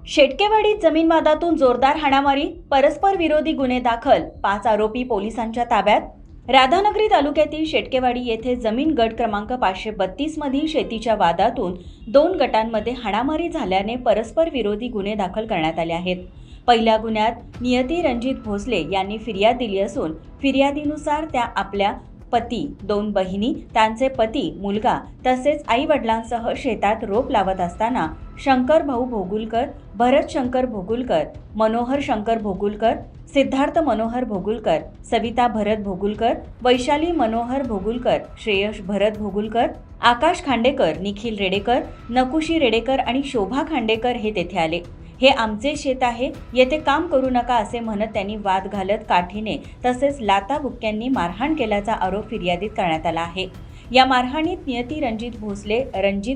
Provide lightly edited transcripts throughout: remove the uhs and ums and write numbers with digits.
शेटकेवाडीत जमीन वादातून जोरदार हाणामारी, परस्पर विरोधी गुन्हे दाखल, 5 आरोपी पोलिसांच्या ताब्यात। राधानगरी तालुक्यातील शेटकेवाडी येथे जमीन गट क्रमांक 532 मधील शेतीच्या वादातून 2 गटांमध्ये हाणामारी झाल्याने परस्पर विरोधी गुन्हे दाखल करण्यात आले आहेत। पहिल्या गुन्ह्यात नियती रणजित भोसले यांनी फिर्याद दिली असून फिर्यादीनुसार त्या आपल्या पती, 2 बहिणी, त्यांचे पती, मुलगा तसेच आई वडिलांसह शेतात रोप लावत असताना शंकर भाऊ भोगुलकर, भरत शंकर भोगुलकर, मनोहर शंकर भोगुलकर, सिद्धार्थ मनोहर भोगुलकर, सविता भरत भोगुलकर, वैशाली मनोहर भोगुलकर, श्रेयश भरत भोगुलकर, आकाश खांडेकर, निखिल रेडेकर, नकुशी रेडेकर आणि शोभा खांडेकर हे तेथे आले। हे आमचे शेत आहे, येथे काम करू नका असे म्हणत त्यांनी वाद घालत काठीने तसेच लाता बुक्क्यांनी मारहाण केल्याचा आरोप फिर्यादीत करण्यात आला आहे। या मारहाणीत नियती रणजित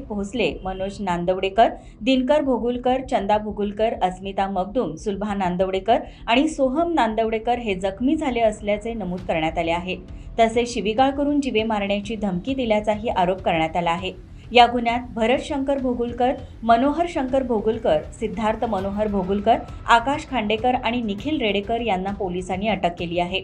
भोसले, मनोज नांदवडेकर, दिनकर भोगुलकर, चंदा भोगुलकर, अस्मिता मगदूम, सुलभा नांदवडेकर आणि सोहम नांदवडेकर हे जखमी झाले असल्याचे नमूद करण्यात आले आहे। तसेच शिवीगाळ करून जीवे मारण्याची धमकी दिल्याचाही आरोप करण्यात आला आहे। या गुन्ह्यात भरत शंकर भोगुलकर, मनोहर शंकर भोगुलकर, सिद्धार्थ मनोहर भोगुलकर, आकाश खांडेकर आणि निखिल रेडेकर यांना पोलिसांनी अटक केली आहे।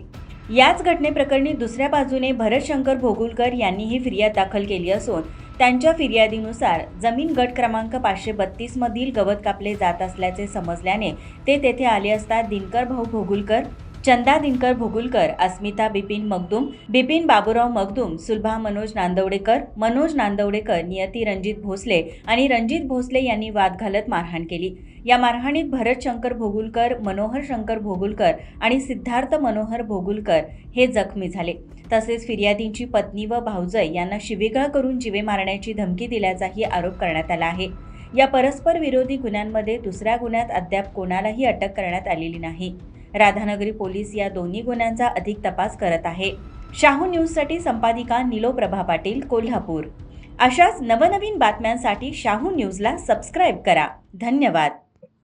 याच घटनेप्रकरणी दुसऱ्या बाजूने भरत शंकर भोगुलकर यांनीही फिर्याद दाखल केली असून त्यांच्या फिर्यादीनुसार जमीन गट क्रमांक 532 मधील गवत कापले जात असल्याचे समजल्याने ते तेथे आले असता दिनकर भाऊ भोगुलकर, चंदा दिनकर भोगुलकर, अस्मिता बिपिन मगदूम, बिपिन बाबूराव मगदूम, सुलभा मनोज नांदवडेकर, नियती रणजित भोसले आणि रणजित भोसले यांनी वाद घालत मारहाण केली। या मारहाणीत भरत शंकर भोगुलकर, मनोहर शंकर भोगुलकर आणि सिद्धार्थ मनोहर भोगुलकर हे जखमी झाले। तसेच फिर्यादींची पत्नी व भाऊजय यांना शिवीगाळ करून जीवे मारण्याची धमकी दिल्याचाही आरोप करण्यात आला आहे। या परस्पर विरोधी गुन्ह्यांमध्ये दुसऱ्या गुन्ह्यात अद्याप कोणालाही अटक करण्यात आलेली नाही। राधानगरी पोलीस या दोन्ही गुन्ह्यांचा अधिक तपास करत आहे। शाहू न्यूजसाठी संपादिका निलोप्रभा पाटील, कोल्हापूर। अशाच नवनवीन बातम्यांसाठी शाहू न्यूजला सबस्क्राईब करा। धन्यवाद।